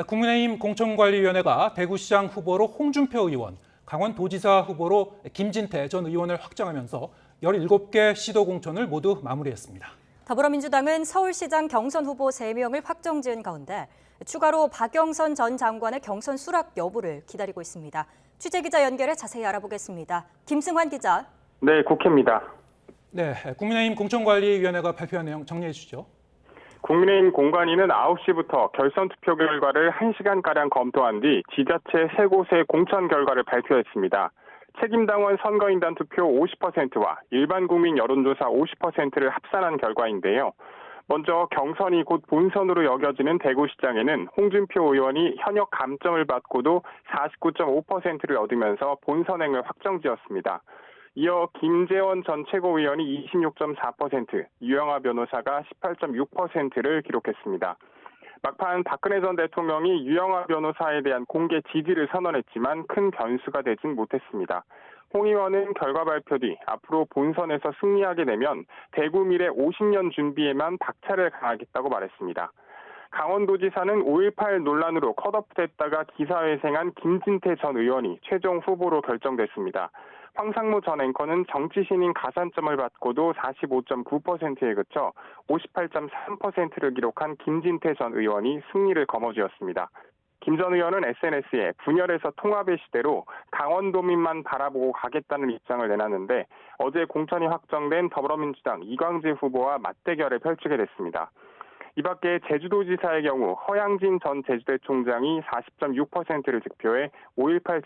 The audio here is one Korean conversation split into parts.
국민의힘 공천관리위원회가 대구시장 후보로 홍준표 의원, 강원도지사 후보로 김진태 전 의원을 확정하면서 17개 시도 공천을 모두 마무리했습니다. 더불어민주당은 서울시장 경선 후보 3명을 확정지은 가운데 추가로 박영선 전 장관의 경선 수락 여부를 기다리고 있습니다. 취재기자 연결해 자세히 알아보겠습니다. 김승환 기자. 네, 국회입니다. 네, 국민의힘 공천관리위원회가 발표한 내용 정리해 주시죠. 국민의힘 공관위는 9시부터 결선 투표 결과를 1시간가량 검토한 뒤 지자체 3곳의 공천 결과를 발표했습니다. 책임당원 선거인단 투표 50%와 일반 국민 여론조사 50%를 합산한 결과인데요. 먼저 경선이 곧 본선으로 여겨지는 대구시장에는 홍준표 의원이 현역 감점을 받고도 49.5%를 얻으면서 본선행을 확정지었습니다. 이어 김재원 전 최고위원이 26.4%, 유영하 변호사가 18.6%를 기록했습니다. 막판 박근혜 전 대통령이 유영하 변호사에 대한 공개 지지를 선언했지만 큰 변수가 되진 못했습니다. 홍 의원은 결과 발표 뒤 앞으로 본선에서 승리하게 되면 대구 미래 50년 준비에만 박차를 가하겠다고 말했습니다. 강원도지사는 5.18 논란으로 컷오프됐다가 기사회생한 김진태 전 의원이 최종 후보로 결정됐습니다. 황상무 전 앵커는 정치신인 가산점을 받고도 45.9%에 그쳐 58.3%를 기록한 김진태 전 의원이 승리를 거머쥐었습니다. 김 전 의원은 SNS에 분열에서 통합의 시대로 강원도민만 바라보고 가겠다는 입장을 내놨는데 어제 공천이 확정된 더불어민주당 이광재 후보와 맞대결을 펼치게 됐습니다. 이 밖에 제주도지사의 경우 허양진 전 제주대총장이 40.6%를 득표해 6.1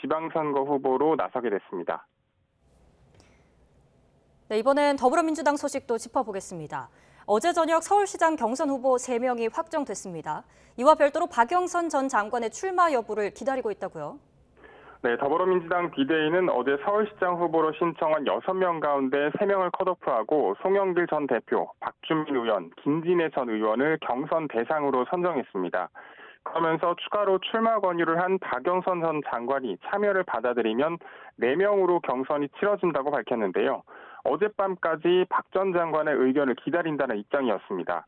지방선거 후보로 나서게 됐습니다. 네, 이번엔 더불어민주당 소식도 짚어보겠습니다. 어제 저녁 서울시장 경선 후보 3명이 확정됐습니다. 이와 별도로 박영선 전 장관의 출마 여부를 기다리고 있다고요? 네, 더불어민주당 비대위는 어제 서울시장 후보로 신청한 6명 가운데 3명을 컷오프하고 송영길 전 대표, 박주민 의원, 김진애 전 의원을 경선 대상으로 선정했습니다. 그러면서 추가로 출마 권유를 한 박영선 전 장관이 참여를 받아들이면 4명으로 경선이 치러진다고 밝혔는데요. 어젯밤까지 박 전 장관의 의견을 기다린다는 입장이었습니다.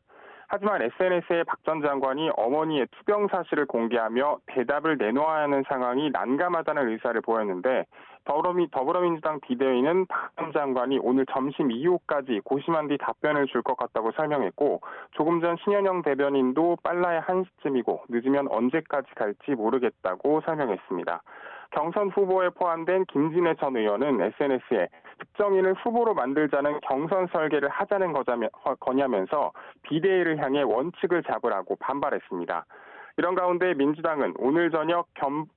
하지만 SNS에 박 전 장관이 어머니의 투병 사실을 공개하며 대답을 내놓아야 하는 상황이 난감하다는 의사를 보였는데 더불어민주당 비대위는 박 전 장관이 오늘 점심 이후까지 고심한 뒤 답변을 줄 것 같다고 설명했고 조금 전 신현영 대변인도 빨라야 1시쯤이고 늦으면 언제까지 갈지 모르겠다고 설명했습니다. 경선 후보에 포함된 김진애 전 의원은 SNS에 특정인을 후보로 만들자는 경선 설계를 하자는 거냐면서 비대위를 향해 원칙을 잡으라고 반발했습니다. 이런 가운데 민주당은 오늘 저녁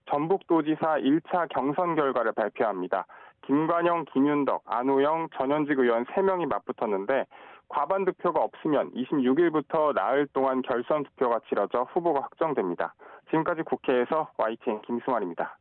전북도지사 1차 경선 결과를 발표합니다. 김관영, 김윤덕, 안호영, 전현직 의원 3명이 맞붙었는데 과반 득표가 없으면 26일부터 나흘 동안 결선 투표가 치러져 후보가 확정됩니다. 지금까지 국회에서 YTN 김승환입니다.